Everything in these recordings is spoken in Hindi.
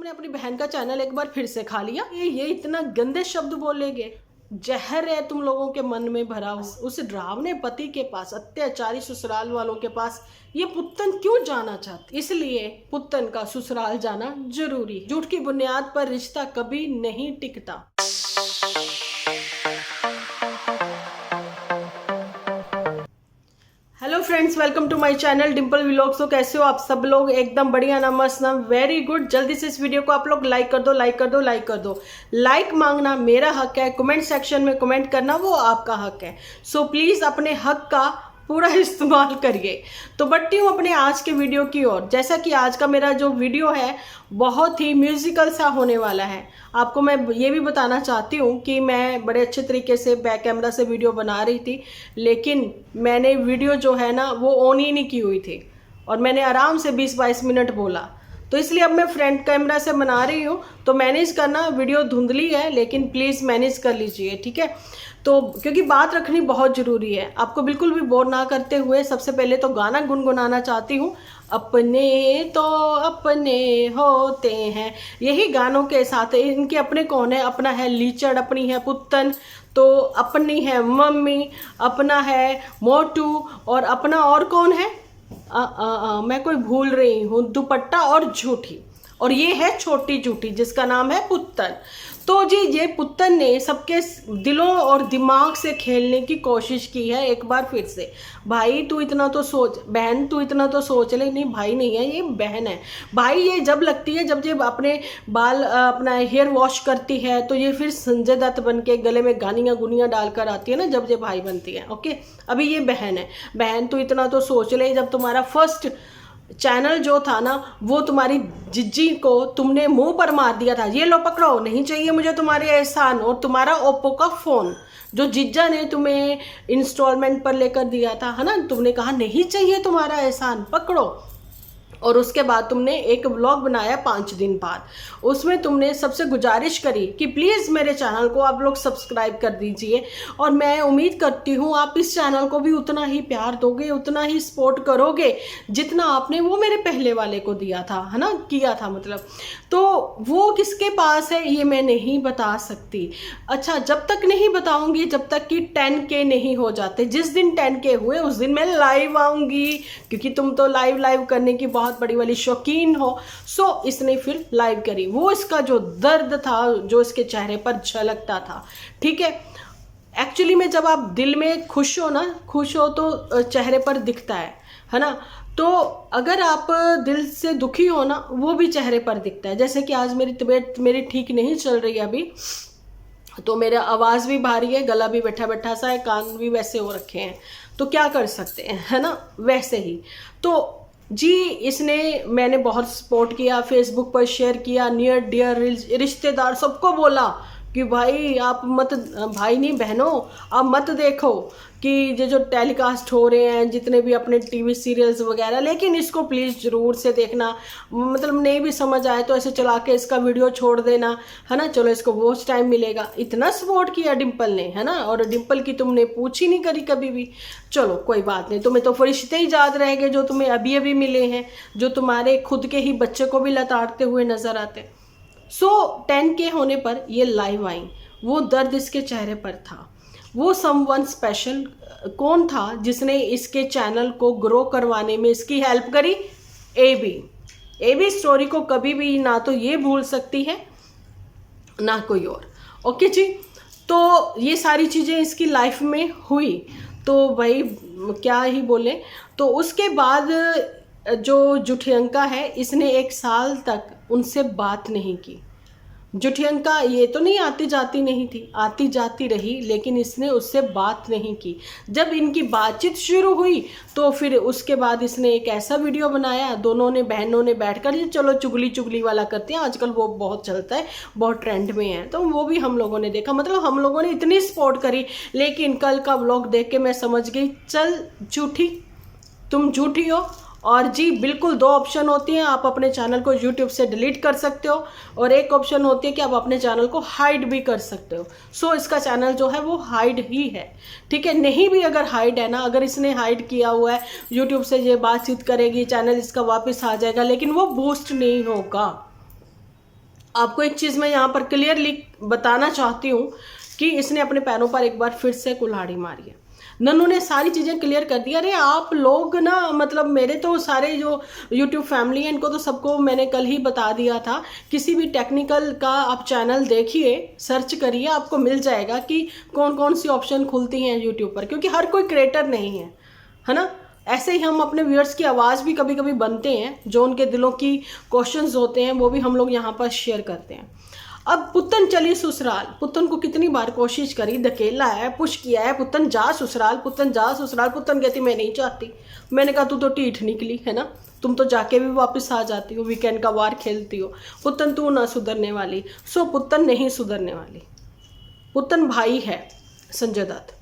तुमने अपनी बहन का चैनल एक बार फिर से खा लिया। ये इतना गंदे शब्द बोलेगे, जहर है तुम लोगों के मन में भरा हुआ। उस डरावने पति के पास, अत्याचारी ससुराल वालों के पास ये पुत्तन क्यों जाना चाहती? इसलिए पुत्तन का ससुराल जाना जरूरी। झूठ की बुनियाद पर रिश्ता कभी नहीं टिकता। Hello friends, welcome to my channel Dimple vlogs. तो कैसे हो आप सब लोग? एकदम बढ़िया, नमस्ते, वेरी गुड। जल्दी से इस वीडियो को आप लोग लाइक कर दो, लाइक कर दो, लाइक कर दो। लाइक मांगना मेरा हक है, कमेंट सेक्शन में कमेंट करना वो आपका हक है। सो प्लीज अपने हक का पूरा इस्तेमाल करिए। तो बढ़ती हूँ अपने आज के वीडियो की ओर। जैसा कि आज का मेरा जो वीडियो है बहुत ही म्यूजिकल सा होने वाला है। आपको मैं ये भी बताना चाहती हूँ कि मैं बड़े अच्छे तरीके से बैक कैमरा से वीडियो बना रही थी, लेकिन मैंने वीडियो जो है ना वो ऑन ही नहीं की हुई थी और मैंने आराम से 20-22 मिनट बोला। तो इसलिए अब मैं फ्रंट कैमरा से बना रही हूँ, तो मैनेज करना। वीडियो धुंधली है लेकिन प्लीज़ मैनेज कर लीजिए, ठीक है? तो क्योंकि बात रखनी बहुत ज़रूरी है। आपको बिल्कुल भी बोर ना करते हुए सबसे पहले तो गाना गुनगुनाना चाहती हूँ। अपने तो अपने होते हैं, यही गानों के साथ इनके अपने कौन है? अपना है लीचड़, अपनी है पुत्तन, तो अपनी है मम्मी, अपना है मोटू, और अपना और कौन है? मैं कोई भूल रही हूँ, दुपट्टा और झूठी, और ये है छोटी झूठी जिसका नाम है पुत्तन। तो जी ये पुत्तन ने सबके दिलों और दिमाग से खेलने की कोशिश की है एक बार फिर से। भाई तू इतना तो सोच, बहन तू इतना तो सोच ले। नहीं भाई नहीं है, ये बहन है। भाई ये जब लगती है, जब ये अपने बाल अपना हेयर वॉश करती है, तो ये फिर संजय दत्त बन के गले में गानियाँ गुनियाँ डालकर आती है ना, जब ये भाई बनती है। ओके, अभी ये बहन है। बहन तू इतना तो सोच ले, जब तुम्हारा फर्स्ट चैनल जो था ना वो तुम्हारी जिज्जी को तुमने मुंह पर मार दिया था। ये लो पकड़ो, नहीं चाहिए मुझे तुम्हारे एहसान। और तुम्हारा ओप्पो का फ़ोन जो जिज्जा ने तुम्हें इंस्टॉलमेंट पर लेकर दिया था, है ना, तुमने कहा नहीं चाहिए तुम्हारा एहसान, पकड़ो। और उसके बाद तुमने एक व्लॉग बनाया 5 दिन बाद, उसमें तुमने सबसे गुजारिश करी कि प्लीज़ मेरे चैनल को आप लोग सब्सक्राइब कर दीजिए। और मैं उम्मीद करती हूँ आप इस चैनल को भी उतना ही प्यार दोगे, उतना ही सपोर्ट करोगे जितना आपने वो मेरे पहले वाले को दिया था, है ना, किया था मतलब। तो वो किसके पास है ये मैं नहीं बता सकती। अच्छा, जब तक नहीं बताऊंगी, जब तक कि 10K नहीं हो जाते। जिस दिन 10K हुए उस दिन मैं लाइव आऊंगी, क्योंकि तुम तो लाइव करने की बहुत बड़ी वाली शौकीन हो। सो इसने फिर लाइव करी। वो इसका जो दर्द था, जो इसके चेहरे पर झलकता था, ठीक है। एक्चुअली में जब आप दिल में खुश हो ना, खुश हो तो चेहरे पर दिखता है ना। तो अगर आप दिल से दुखी हो ना, वो भी चेहरे पर दिखता है। जैसे कि आज मेरी तबीयत मेरी ठीक नहीं चल रही है अभी, तो मेरा आवाज़ भी भारी है, गला भी बैठा बैठा सा है, कान भी वैसे हो रखे हैं, तो क्या कर सकते हैं, है ना, वैसे ही। तो जी इसने, मैंने बहुत सपोर्ट किया, फेसबुक पर शेयर किया, नियर डियर रिश्तेदार सबको बोला कि भाई आप मत, भाई नहीं बहनों, आप मत देखो कि ये जो टेलीकास्ट हो रहे हैं जितने भी अपने टीवी सीरियल्स वगैरह, लेकिन इसको प्लीज़ ज़रूर से देखना। मतलब नहीं भी समझ आए तो ऐसे चला के इसका वीडियो छोड़ देना, है ना, चलो इसको वॉच टाइम मिलेगा। इतना सपोर्ट किया डिम्पल ने, है ना, और डिम्पल की तुमने पूछ ही नहीं करी कभी भी। चलो कोई बात नहीं, तुम्हें तो फरिश्ते ही याद रह गए जो तुम्हें अभी अभी मिले हैं, जो तुम्हारे खुद के ही बच्चे को भी लताड़ते हुए नजर आते। सो 10K होने पर ये लाइव आई। वो दर्द इसके चेहरे पर था। वो समवन स्पेशल कौन था जिसने इसके चैनल को ग्रो करवाने में इसकी हेल्प करी? एबी स्टोरी को कभी भी ना तो ये भूल सकती है ना कोई और। ओके जी, तो ये सारी चीज़ें इसकी लाइफ में हुई, तो भाई क्या ही बोले। तो उसके बाद जो जुठियंका है, इसने 1 साल तक उनसे बात नहीं की। जुठियंका ये तो नहीं आती जाती नहीं थी, आती जाती रही, लेकिन इसने उससे बात नहीं की। जब इनकी बातचीत शुरू हुई तो फिर उसके बाद इसने एक ऐसा वीडियो बनाया, दोनों ने बहनों ने बैठकर, ये चलो चुगली चुगली वाला करते हैं आजकल, वो बहुत चलता है, बहुत ट्रेंड में है, तो वो भी हम लोगों ने देखा। मतलब हम लोगों ने इतनी सपोर्ट करी, लेकिन कल का व्लॉग देख के मैं समझ गई, चल झूठी, तुम झूठी हो। और जी बिल्कुल 2 ऑप्शन होती हैं, आप अपने चैनल को यूट्यूब से डिलीट कर सकते हो, और एक ऑप्शन होती है कि आप अपने चैनल को हाइड भी कर सकते हो। सो इसका चैनल जो है वो हाइड ही है, ठीक है। नहीं भी अगर हाइड है ना, अगर इसने हाइड किया हुआ है, यूट्यूब से ये बातचीत करेगी, चैनल इसका वापस आ जाएगा, लेकिन वो बूस्ट नहीं होगा। आपको एक चीज़ मैं यहाँ पर क्लियरली बताना चाहती हूँ कि इसने अपने पैरों पर एक बार फिर से कुल्हाड़ी मारी है। नन्नू ने सारी चीज़ें क्लियर कर दी। अरे आप लोग ना, मतलब मेरे तो सारे जो YouTube फैमिली है इनको तो सबको मैंने कल ही बता दिया था। किसी भी टेक्निकल का आप चैनल देखिए, सर्च करिए, आपको मिल जाएगा कि कौन कौन सी ऑप्शन खुलती हैं YouTube पर, क्योंकि हर कोई क्रिएटर नहीं है ना। ऐसे ही हम अपने व्यूअर्स की आवाज़ भी कभी कभी बनते हैं, जो उनके दिलों की क्वेश्चंस होते हैं वो भी हम लोग यहाँ पर शेयर करते हैं। अब पुत्तन चली ससुराल, पुत्तन को कितनी बार कोशिश करी, धकेला है, पुश किया है, पुत्तन जा ससुराल, पुत्तन जा ससुराल। पुत्तन कहती मैं नहीं चाहती। मैंने कहा तू तो ढीठ निकली है ना, तुम तो जाके भी वापस आ जाती हो, वीकेंड का वार खेलती हो। पुत्तन तू ना सुधरने वाली। सो पुत्तन नहीं सुधरने वाली। पुत्तन भाई है संजय दत्त।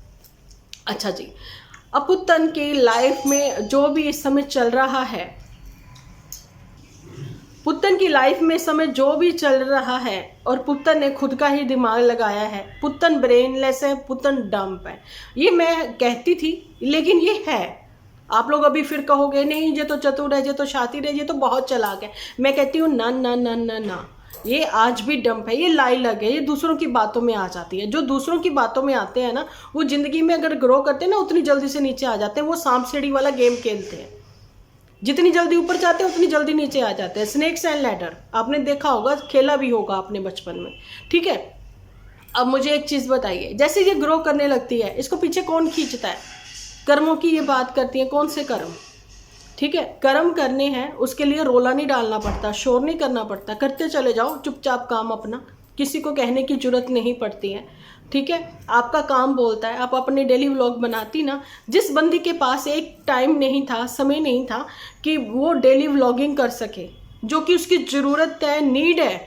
अच्छा जी, अब पुत्तन की लाइफ में जो भी इस समय चल रहा है, पुत्तन की लाइफ में इस समय जो भी चल रहा है, और पुत्तन ने खुद का ही दिमाग लगाया है, पुत्तन ब्रेनलेस है, पुत्तन डम्प है। ये मैं कहती थी, लेकिन ये है। आप लोग अभी फिर कहोगे नहीं ये तो चतुर है, ये तो शातिर है, ये तो बहुत चालाक है। मैं कहती हूँ ना ना ना ना ना, ये आज भी डम्प है, ये लाइलग है, ये दूसरों की बातों में आ जाती है। जो दूसरों की बातों में आते हैं ना, वो जिंदगी में अगर ग्रो करते हैं ना, उतनी जल्दी से नीचे आ जाते हैं। वो सांप सीढ़ी वाला गेम खेलते हैं, जितनी जल्दी ऊपर जाते हैं उतनी जल्दी नीचे आ जाते हैं। स्नेक्स एंड लैडर आपने देखा होगा, खेला भी होगा अपने बचपन में, ठीक है। अब मुझे एक चीज़ बताइए, जैसे ये ग्रो करने लगती है, इसको पीछे कौन खींचता है? कर्मों की ये बात करती है, कौन से कर्म? ठीक है, कर्म करने हैं, उसके लिए रोला नहीं डालना पड़ता, शोर नहीं करना पड़ता, करते चले जाओ चुपचाप काम अपना, किसी को कहने की जरूरत नहीं पड़ती है। ठीक है, आपका काम बोलता है। आप अपने डेली व्लॉग बनाती ना। जिस बंदी के पास एक टाइम नहीं था, समय नहीं था कि वो डेली व्लॉगिंग कर सके, जो कि उसकी ज़रूरत है, नीड है,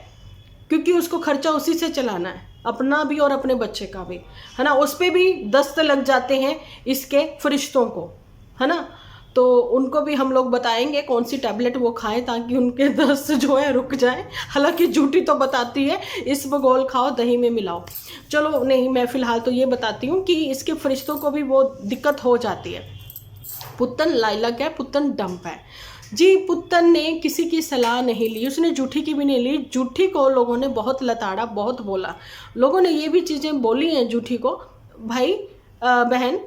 क्योंकि उसको खर्चा उसी से चलाना है, अपना भी और अपने बच्चे का भी, है ना। उस पर भी दस्त लग जाते हैं इसके फरिश्तों को, है ना। तो उनको भी हम लोग बताएंगे कौन सी टैबलेट वो खाएं ताकि उनके दस्त जो है रुक जाए। हालांकि झूठी तो बताती है इसबगोल खाओ दही में मिलाओ। चलो नहीं, मैं फ़िलहाल तो ये बताती हूँ कि इसके फरिश्तों को भी वो दिक्कत हो जाती है। पुत्तन लाइलग है, पुत्तन डंप है जी। पुत्तन ने किसी की सलाह नहीं ली, उसने जूठी की भी नहीं ली। जूठी को लोगों ने बहुत लताड़ा, बहुत बोला। लोगों ने ये भी चीज़ें बोली हैं जूठी को, भाई बहन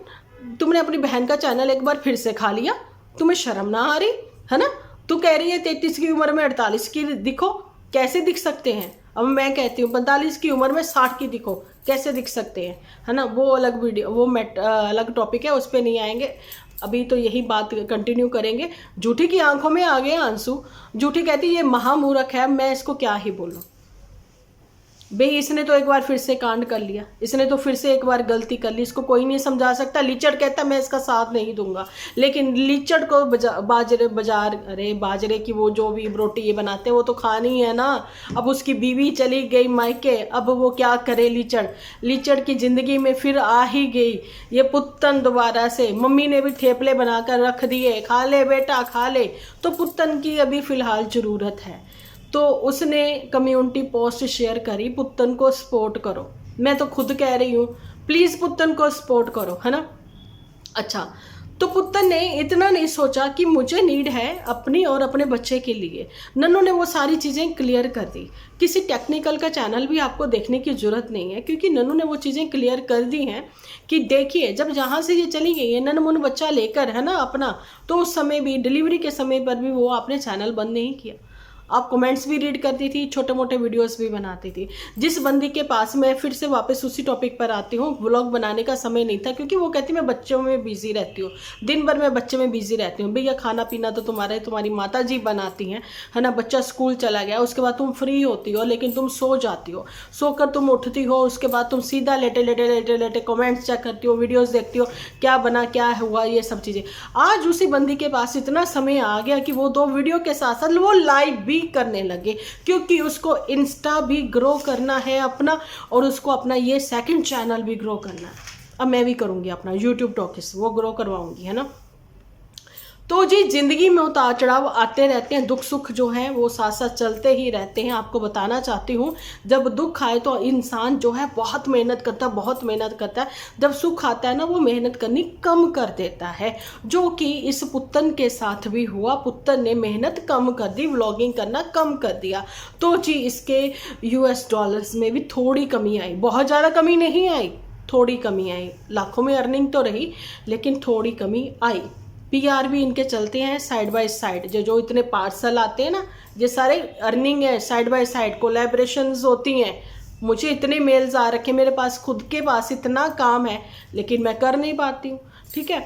तुमने अपनी बहन का चैनल एक बार फिर से खा लिया, तुम्हें शर्म ना आ रही है ना। तू कह रही है 33 की उम्र में 48 की दिखो, कैसे दिख सकते हैं? अब मैं कहती हूँ 45 की उम्र में 60 की दिखो, कैसे दिख सकते हैं, है ना। वो अलग वीडियो, वो अलग टॉपिक है, उस पर नहीं आएंगे। अभी तो यही बात कंटिन्यू करेंगे। जूठी की आंखों में आ गए आंसू। जूठी कहती ये महामूर्ख है, मैं इसको क्या ही बोलूं। भाई इसने तो एक बार फिर से कांड कर लिया, इसने तो फिर से एक बार गलती कर ली, इसको कोई नहीं समझा सकता। लीचड़ कहता मैं इसका साथ नहीं दूंगा, लेकिन लीचड़ को बाजरे की वो जो भी रोटी ये बनाते हैं वो तो खानी है ना। अब उसकी बीवी चली गई मायके, अब वो क्या करे लीचड़ की जिंदगी में फिर आ ही गई ये पुत्तन दोबारा से। मम्मी ने भी थेपले बनाकर रख दिए, खा ले बेटा खा ले। तो पुत्तन की अभी फिलहाल जरूरत है, तो उसने कम्युनिटी पोस्ट शेयर करी, पुत्तन को सपोर्ट करो। मैं तो खुद कह रही हूँ प्लीज़ पुत्तन को सपोर्ट करो, है ना। अच्छा, तो पुत्तन ने इतना नहीं सोचा कि मुझे नीड है अपनी और अपने बच्चे के लिए। नन्नू ने वो सारी चीज़ें क्लियर कर दी। किसी टेक्निकल का चैनल भी आपको देखने की ज़रूरत नहीं है, क्योंकि नन्नू ने वो चीज़ें क्लियर कर दी हैं कि देखिए जब जहाँ से ये चली गई है नन्नमुन बच्चा लेकर, है ना अपना, तो उस समय भी डिलीवरी के समय पर भी वो आपने चैनल बंद नहीं किया। आप कमेंट्स भी रीड करती थी, छोटे मोटे वीडियोस भी बनाती थी। जिस बंदी के पास, मैं फिर से वापस उसी टॉपिक पर आती हूँ, व्लॉग बनाने का समय नहीं था, क्योंकि वो कहती मैं बच्चों में बिजी रहती हूँ, दिन भर मैं बच्चे में बिजी रहती हूँ। भैया खाना पीना तो तुम्हारी माता जी बनाती हैं, है ना। बच्चा स्कूल चला गया, उसके बाद तुम फ्री होती हो, लेकिन तुम सो जाती हो, सोकर तुम उठती हो, उसके बाद तुम सीधा लेटे लेटे लेटे लेटे कमेंट्स चेक करती हो, वीडियोस देखती हो, क्या बना क्या हुआ, ये सब चीज़ें। आज उसी बंदी के पास इतना समय आ गया कि वो 2 वीडियो के साथ साथ वो लाइव भी करने लगे, क्योंकि उसको इंस्टा भी ग्रो करना है अपना, और उसको अपना ये सेकंड चैनल भी ग्रो करना है। अब मैं भी करूंगी अपना यूट्यूब टॉकिस, वो ग्रो करवाऊंगी, है ना। तो जी जिंदगी में उतार चढ़ाव आते रहते हैं, दुख सुख जो है वो साथ साथ चलते ही रहते हैं। आपको बताना चाहती हूँ, जब दुख आए तो इंसान जो है बहुत मेहनत करता है, बहुत मेहनत करता है। जब सुख आता है ना, वो मेहनत करनी कम कर देता है, जो कि इस पुत्तन के साथ भी हुआ। पुत्तन ने मेहनत कम कर दी, व्लॉगिंग करना कम कर दिया। तो जी इसके $US में भी थोड़ी कमी आई, बहुत ज़्यादा कमी नहीं आई, थोड़ी कमी आई। लाखों में अर्निंग तो रही, लेकिन थोड़ी कमी आई। PR भी इनके चलते हैं साइड बाय साइड, जो इतने पार्सल आते हैं ना, ये सारे अर्निंग है साइड बाय साइड, कोलैबोरेशंस होती हैं। मुझे इतने मेल्स आ रखे, मेरे पास खुद के पास इतना काम है, लेकिन मैं कर नहीं पाती हूँ। ठीक है,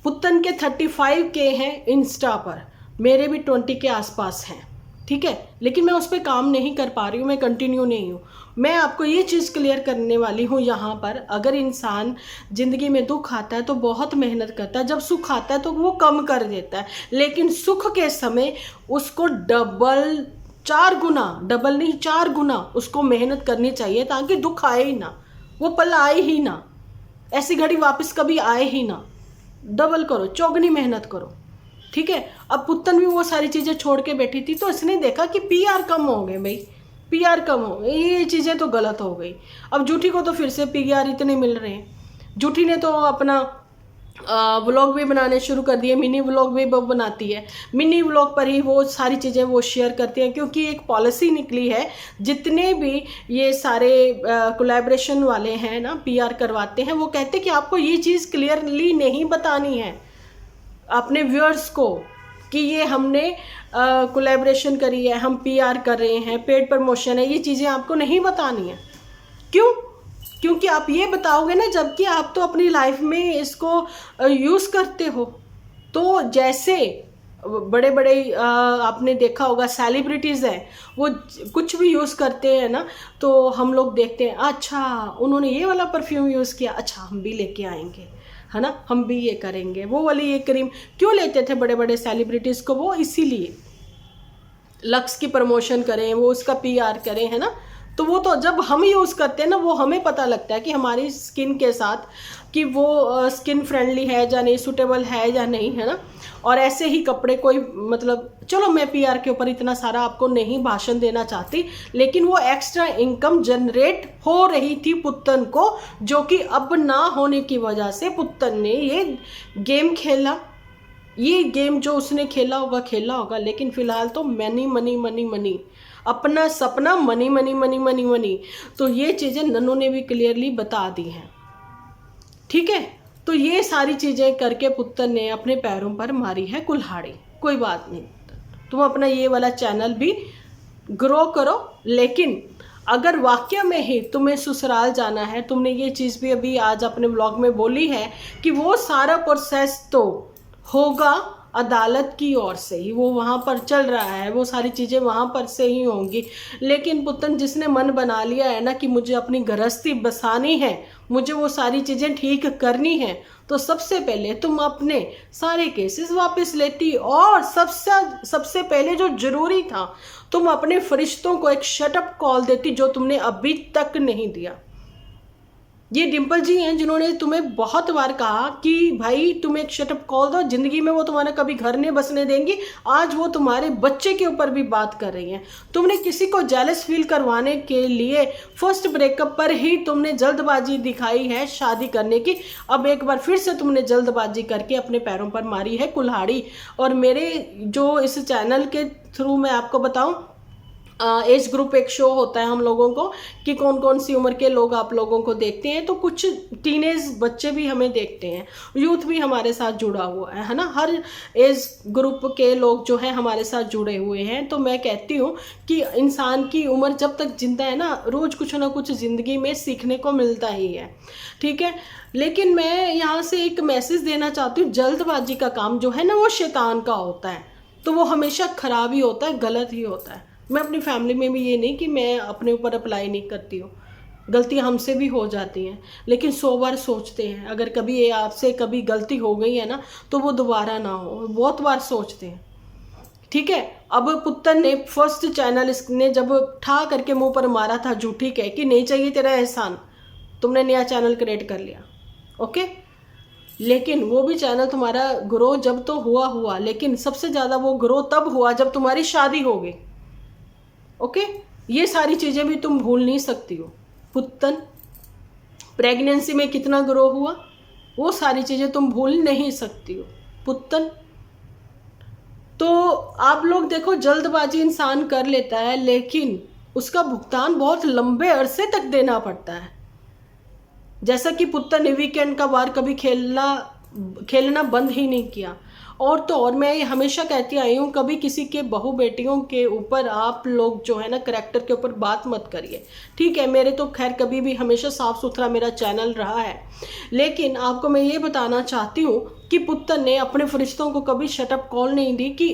पुत्तन के 35K हैं इंस्टा पर, मेरे भी 20 के आसपास हैं। ठीक है, लेकिन मैं उस पर काम नहीं कर पा रही हूँ, मैं कंटिन्यू नहीं हूँ। मैं आपको ये चीज़ क्लियर करने वाली हूँ यहाँ पर, अगर इंसान ज़िंदगी में दुख आता है तो बहुत मेहनत करता है, जब सुख आता है तो वो कम कर देता है, लेकिन सुख के समय उसको डबल, 4 गुना, डबल नहीं 4 गुना उसको मेहनत करनी चाहिए, ताकि दुख आए ही ना, वो पल आए ही ना, ऐसी घड़ी वापस कभी आए ही ना। डबल करो, चौगनी मेहनत करो। ठीक है, अब पुत्तन भी वो सारी चीज़ें छोड़ के बैठी थी, तो इसने देखा कि PR कम हो गए भाई, PR कम हो गए, ये चीज़ें तो गलत हो गई। अब जूठी को तो फिर से PR इतने मिल रहे हैं। जूठी ने तो अपना व्लॉग भी बनाने शुरू कर दिए, मिनी व्लॉग भी वो बनाती है, मिनी व्लॉग पर ही वो सारी चीज़ें वो शेयर करती हैं, क्योंकि एक पॉलिसी निकली है, जितने भी ये सारे कोलैबोरेशन वाले हैं ना, PR करवाते हैं, वो कहते हैं कि आपको ये चीज़ क्लियरली नहीं बतानी है अपने व्यूअर्स को कि ये हमने कोलैबोरेशन करी है, हम PR कर रहे हैं, पेड प्रमोशन है, ये चीज़ें आपको नहीं बतानी है। क्यों? क्योंकि आप ये बताओगे ना, जबकि आप तो अपनी लाइफ में इसको यूज़ करते हो। तो जैसे बड़े बड़े आपने देखा होगा सेलिब्रिटीज़ हैं, वो कुछ भी यूज़ करते हैं ना, तो हम लोग देखते हैं, अच्छा उन्होंने ये वाला परफ्यूम यूज़ किया, अच्छा हम भी लेके आएंगे, है ना, हम भी ये करेंगे, वो वाली ये क्रीम। क्यों लेते थे बड़े बड़े सेलिब्रिटीज़ को? वो इसीलिए लक्स की प्रमोशन करें, वो उसका PR करें, है ना। तो वो तो जब हम यूज़ करते हैं ना, वो हमें पता लगता है कि हमारी स्किन के साथ कि वो स्किन फ्रेंडली है या नहीं, सूटेबल है या नहीं, है ना। और ऐसे ही कपड़े कोई, मतलब चलो मैं PR के ऊपर इतना सारा आपको नहीं भाषण देना चाहती, लेकिन वो एक्स्ट्रा इनकम जनरेट हो रही थी पुत्तन को, जो कि अब ना होने की वजह से पुत्तन ने ये गेम खेला। ये गेम जो उसने खेला होगा, लेकिन फिलहाल तो मनी मनी मनी मनी, अपना सपना money money money money money. तो ये चीज़ें नन्नू ने भी क्लियरली बता दी हैं। ठीक है, तो ये सारी चीज़ें करके पुत्तन ने अपने पैरों पर मारी है कुल्हाड़ी। कोई बात नहीं, तुम अपना ये वाला चैनल भी ग्रो करो, लेकिन अगर वाकई में ही तुम्हें ससुराल जाना है, तुमने ये चीज़ भी अभी आज अपने ब्लॉग में बोली है कि वो सारा प्रोसेस तो होगा अदालत की ओर से ही, वो वहाँ पर चल रहा है, वो सारी चीज़ें वहाँ पर से ही होंगी। लेकिन पुत्तन जिसने मन बना लिया है ना कि मुझे अपनी गृहस्थी बसानी है, मुझे वो सारी चीज़ें ठीक करनी है, तो सबसे पहले तुम अपने सारे केसेस वापस लेती, और सबसे पहले जो ज़रूरी था, तुम अपने फरिश्तों को एक शटअप कॉल देती, जो तुमने अभी तक नहीं दिया। ये डिम्पल जी हैं जिन्होंने तुम्हें बहुत बार कहा कि भाई तुम एक शटअप कॉल दो, जिंदगी में वो तुम्हारा कभी घर नहीं बसने देंगी। आज वो तुम्हारे बच्चे के ऊपर भी बात कर रही हैं। तुमने किसी को जेलस फील करवाने के लिए फर्स्ट ब्रेकअप पर ही तुमने जल्दबाजी दिखाई है शादी करने की। अब एक बार फिर से तुमने जल्दबाजी करके अपने पैरों पर मारी है कुल्हाड़ी। और मेरे जो इस चैनल के थ्रू मैं आपको बताऊं, एज ग्रुप एक शो होता है हम लोगों को कि कौन कौन सी उम्र के लोग आप लोगों को देखते हैं, तो कुछ टीनेज बच्चे भी हमें देखते हैं, यूथ भी हमारे साथ जुड़ा हुआ है ना। हर एज ग्रुप के लोग जो हैं हमारे साथ जुड़े हुए हैं। तो मैं कहती हूँ कि इंसान की उम्र जब तक जिंदा है ना, रोज़ कुछ ना कुछ ज़िंदगी में सीखने को मिलता ही है। ठीक है, लेकिन मैं यहाँ से एक मैसेज देना चाहती हूँ, जल्दबाजी का काम जो है ना वो शैतान का होता है, तो वो हमेशा खराब ही होता है, गलत ही होता है। मैं अपनी फैमिली में भी ये नहीं कि मैं अपने ऊपर अप्लाई नहीं करती हूँ, गलतियाँ हमसे भी हो जाती हैं, लेकिन 100 बार सोचते हैं। अगर कभी ये आपसे कभी गलती हो गई है ना, तो वो दोबारा ना हो, बहुत बार सोचते हैं। ठीक है, अब पुत्तन ने फर्स्ट चैनल इसने जब ठा करके मुंह पर मारा था झूठी कह कि नहीं चाहिए तेरा एहसान, तुमने नया चैनल क्रिएट कर लिया। ओके, लेकिन वो भी चैनल तुम्हारा ग्रो जब तो हुआ, लेकिन सबसे ज़्यादा वो ग्रो तब हुआ जब तुम्हारी शादी हो गई। ओके, ये सारी चीज़ें भी तुम भूल नहीं सकती हो। पुत्तन, प्रेगनेंसी में कितना ग्रो हुआ, वो सारी चीज़ें तुम भूल नहीं सकती हो। पुत्तन, तो आप लोग देखो, जल्दबाजी इंसान कर लेता है, लेकिन उसका भुगतान बहुत लंबे अरसे तक देना पड़ता है। जैसा कि पुत्तर ने वीकेंड का वार कभी खेलना बंद ही नहीं किया। और तो और मैं ये हमेशा कहती आई हूँ, कभी किसी के बहू बेटियों के ऊपर आप लोग जो है ना करैक्टर के ऊपर बात मत करिए। ठीक है, मेरे तो खैर कभी भी हमेशा साफ सुथरा मेरा चैनल रहा है, लेकिन आपको मैं ये बताना चाहती हूँ कि पुत्तर ने अपने फरिश्तों को कभी शटअप कॉल नहीं दी कि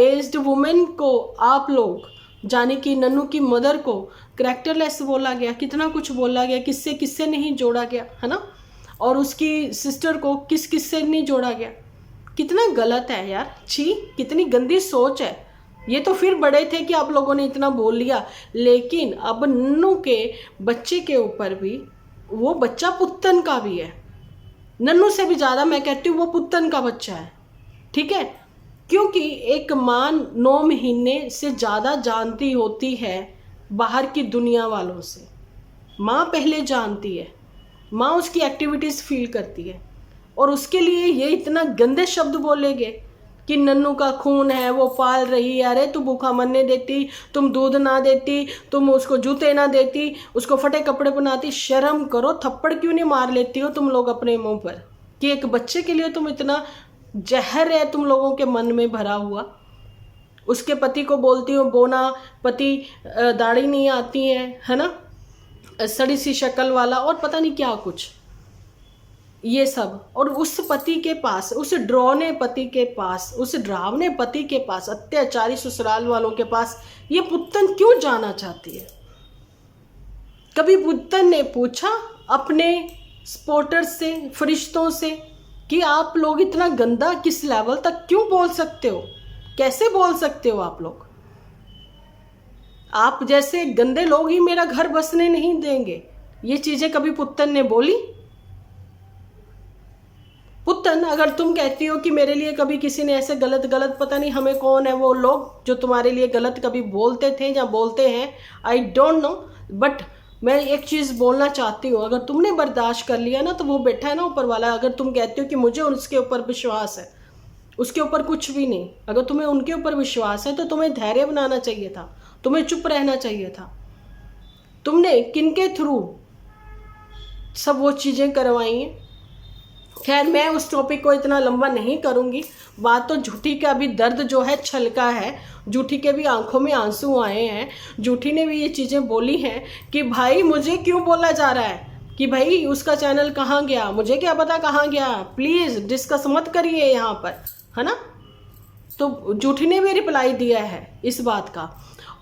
एज्ड वुमेन को आप लोग, जाने कि नन्नू की मदर को करैक्टरलेस बोला गया, कितना कुछ बोला गया, किससे किससे नहीं जोड़ा गया, है ना। और उसकी सिस्टर को किस किससे नहीं जोड़ा गया, कितना गलत है यार। छी, कितनी गंदी सोच है। ये तो फिर बड़े थे कि आप लोगों ने इतना बोल लिया, लेकिन अब नन्नू के बच्चे के ऊपर भी, वो बच्चा पुत्तन का भी है, नन्नू से भी ज़्यादा मैं कहती हूँ वो पुत्तन का बच्चा है। ठीक है, क्योंकि एक माँ 9 महीने से ज़्यादा जानती होती है बाहर की दुनिया वालों से। माँ पहले जानती है, माँ उसकी एक्टिविटीज़ फील करती है, और उसके लिए ये इतना गंदे शब्द बोलेंगे कि नन्नू का खून है, वो पाल रही है, अरे तू भूखा मरने देती, तुम दूध ना देती, तुम उसको जूते ना देती, उसको फटे कपड़े पहनाती। शर्म करो, थप्पड़ क्यों नहीं मार लेती हो तुम लोग अपने मुंह पर कि एक बच्चे के लिए तुम इतना जहर है तुम लोगों के मन में भरा हुआ। उसके पति को बोलती हो बोना पति, दाढ़ी नहीं आती है ना, सड़ी सी शक्ल वाला, और पता नहीं क्या कुछ, ये सब। और उस पति के पास, उस डरावने पति के पास, उस डरावने पति के पास, अत्याचारी ससुराल वालों के पास ये पुत्तन क्यों जाना चाहती है? कभी पुत्तन ने पूछा अपने सपोर्टर्स से, फरिश्तों से, कि आप लोग इतना गंदा किस लेवल तक क्यों बोल सकते हो, कैसे बोल सकते हो आप लोग? आप जैसे गंदे लोग ही मेरा घर बसने नहीं देंगे। ये चीजें कभी पुत्तन ने बोली? पुत्तन, अगर तुम कहती हो कि मेरे लिए कभी किसी ने ऐसे गलत पता नहीं हमें कौन है वो लोग जो तुम्हारे लिए गलत कभी बोलते थे या बोलते हैं, आई डोंट नो, बट मैं एक चीज़ बोलना चाहती हूँ, अगर तुमने बर्दाश्त कर लिया ना, तो वो बैठा है ना ऊपर वाला, अगर तुम कहते हो कि मुझे उसके ऊपर विश्वास है, उसके ऊपर कुछ भी नहीं, अगर तुम्हें उनके ऊपर विश्वास है तो तुम्हें धैर्य बनाना चाहिए था, तुम्हें चुप रहना चाहिए था। तुमने किनके थ्रू सब वो चीज़ें करवाई हैं? खैर, मैं उस टॉपिक को इतना लंबा नहीं करूँगी। बात तो झूठी का भी दर्द जो है छलका है, झूठी के भी आंखों में आंसू आए हैं। झूठी ने भी ये चीज़ें बोली हैं कि भाई मुझे क्यों बोला जा रहा है कि भाई उसका चैनल कहाँ गया, मुझे क्या पता कहाँ गया, प्लीज़ डिस्कस मत करिए यहाँ पर, है ना। तो झूठी ने भी रिप्लाई दिया है इस बात का।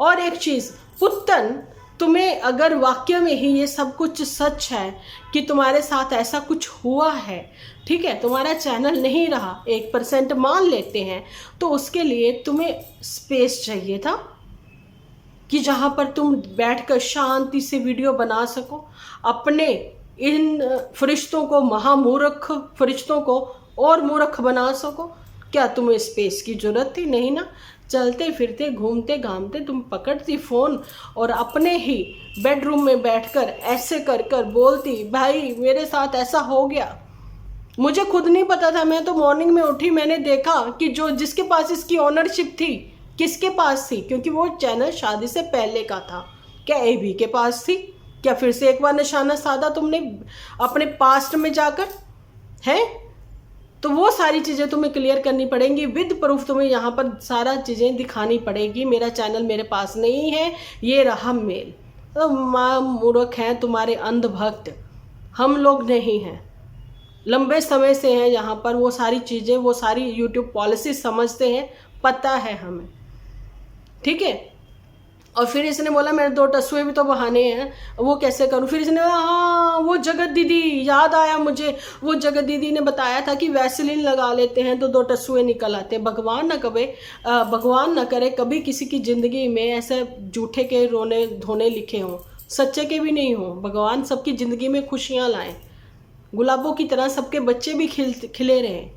और एक चीज़, पुत्तन, तुम्हें अगर वाकई में ही ये सब कुछ सच है कि तुम्हारे साथ ऐसा कुछ हुआ है, ठीक है, तुम्हारा चैनल नहीं रहा, 1% मान लेते हैं, तो उसके लिए तुम्हें स्पेस चाहिए था कि जहाँ पर तुम बैठकर शांति से वीडियो बना सको, अपने इन फरिश्तों को, महामूर्ख फरिश्तों को और मूर्ख बना सको। क्या तुम्हें स्पेस की ज़रूरत थी? नहीं ना। चलते फिरते घूमते घामते तुम पकड़ती फ़ोन और अपने ही बेडरूम में बैठकर ऐसे कर कर बोलती, भाई मेरे साथ ऐसा हो गया, मुझे खुद नहीं पता था, मैं तो मॉर्निंग में उठी, मैंने देखा कि जो जिसके पास इसकी ओनरशिप थी, किसके पास थी, क्योंकि वो चैनल शादी से पहले का था। क्या एबी के पास थी? क्या फिर से एक बार निशाना साधा तुमने अपने पास्ट में जाकर? है तो वो सारी चीज़ें तुम्हें क्लियर करनी पड़ेंगी, विद प्रूफ तुम्हें यहाँ पर सारा चीज़ें दिखानी पड़ेगी। मेरा चैनल मेरे पास नहीं है, ये रहा मेल। तो माँ मूर्ख हैं तुम्हारे अंधभक्त, हम लोग नहीं हैं, लंबे समय से हैं यहाँ पर। वो सारी चीज़ें, वो सारी यूट्यूब पॉलिसी समझते हैं, पता है हमें, ठीक है। और फिर इसने बोला मेरे 2 टसुए भी तो बहाने हैं, वो कैसे करूं? फिर इसने बोला हाँ वो जगत दीदी, याद आया मुझे, वो जगत दीदी ने बताया था कि वैसलीन लगा लेते हैं तो 2 टसुए निकल आते हैं। भगवान न करे कभी किसी की ज़िंदगी में ऐसे झूठे के रोने धोने लिखे हों, सच्चे के भी नहीं हों। भगवान सबकी ज़िंदगी में खुशियाँ लाएँ, गुलाबों की तरह सबके बच्चे भी खिले रहें,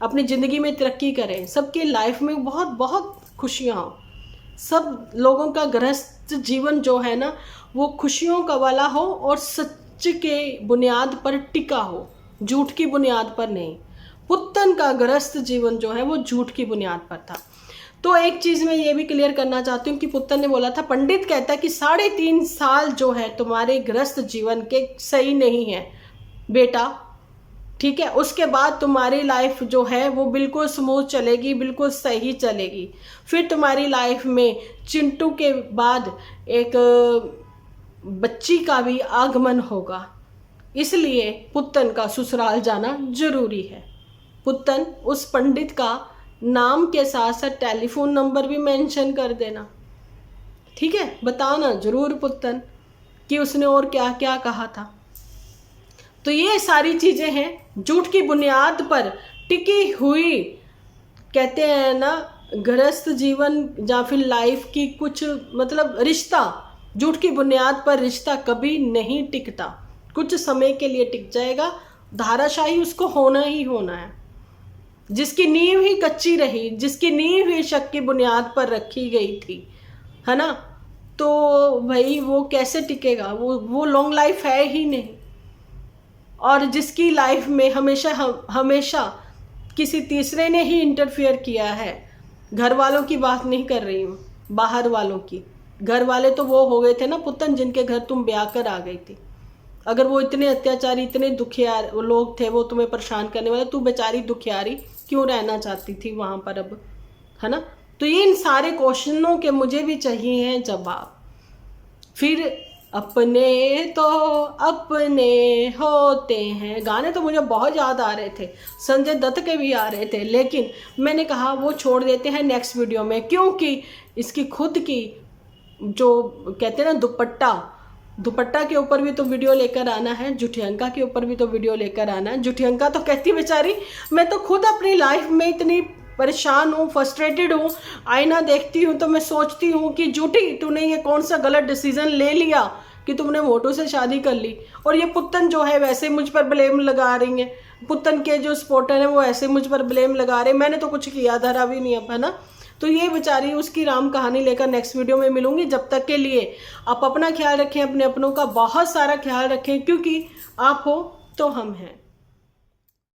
अपनी ज़िंदगी में तरक्की करें, सबके लाइफ में बहुत बहुत खुशियाँ हो, सब लोगों का गृहस्थ जीवन जो है ना वो खुशियों का वाला हो और सच के बुनियाद पर टिका हो, झूठ की बुनियाद पर नहीं। पुत्तन का गृहस्थ जीवन जो है वो झूठ की बुनियाद पर था। तो एक चीज़ मैं ये भी क्लियर करना चाहती हूँ कि पुत्तन ने बोला था, पंडित कहता है कि 3.5 साल जो है तुम्हारे गृहस्थ जीवन के सही नहीं है बेटा, ठीक है, उसके बाद तुम्हारी लाइफ जो है वो बिल्कुल स्मूथ चलेगी, बिल्कुल सही चलेगी। फिर तुम्हारी लाइफ में चिंटू के बाद एक बच्ची का भी आगमन होगा, इसलिए पुत्तन का ससुराल जाना जरूरी है। पुत्तन उस पंडित का नाम के साथ साथ टेलीफोन नंबर भी मेंशन कर देना, ठीक है, बताना जरूर पुत्तन कि उसने और क्या क्या कहा था। तो ये सारी चीज़ें हैं झूठ की बुनियाद पर टिकी हुई, कहते हैं ना गृहस्थ जीवन या फिर लाइफ की कुछ मतलब रिश्ता, झूठ की बुनियाद पर रिश्ता कभी नहीं टिकता, कुछ समय के लिए टिक जाएगा, धाराशाही उसको होना ही होना है। जिसकी नींव ही कच्ची रही, जिसकी नींव ही शक की बुनियाद पर रखी गई थी, है ना, तो भाई वो कैसे टिकेगा, वो लॉन्ग लाइफ है ही नहीं। और जिसकी लाइफ में हमेशा किसी तीसरे ने ही इंटरफियर किया है, घर वालों की बात नहीं कर रही हूँ, बाहर वालों की। घर वाले तो वो हो गए थे ना पुत्तन, जिनके घर तुम ब्याह कर आ गई थी। अगर वो इतने अत्याचारी, इतने दुखियार लोग थे, वो तुम्हें परेशान करने वाले, तू बेचारी दुखियारी क्यों रहना चाहती थी वहाँ पर अब, है ना। तो ये इन सारे क्वेश्चनों के मुझे भी चाहिए हैं जवाब। फिर अपने तो अपने होते हैं, गाने तो मुझे बहुत याद आ रहे थे, संजय दत्त के भी आ रहे थे, लेकिन मैंने कहा वो छोड़ देते हैं नेक्स्ट वीडियो में, क्योंकि इसकी खुद की जो कहते हैं ना दुपट्टा के ऊपर भी तो वीडियो लेकर आना है, जुठियंका के ऊपर भी तो वीडियो लेकर आना है। जुठियंका तो कहती बेचारी मैं तो खुद अपनी लाइफ में इतनी परेशान हूँ, फ्रस्ट्रेटेड हूँ, आईना देखती हूँ तो मैं सोचती हूँ कि झूठी तूने ये कौन सा गलत डिसीजन ले लिया कि तुमने मोटू से शादी कर ली। और ये पुत्तन जो है वैसे मुझ पर ब्लेम लगा रही हैं, पुत्तन के जो सपोर्टर हैं वो ऐसे मुझ पर ब्लेम लगा रहे हैं, मैंने तो कुछ किया धरा भी नहीं अब, है ना। तो ये बेचारी उसकी राम कहानी लेकर नेक्स्ट वीडियो में मिलूंगी। जब तक के लिए आप अपना ख्याल रखें, अपने अपनों का बहुत सारा ख्याल रखें, क्योंकि आप हो तो हम हैं।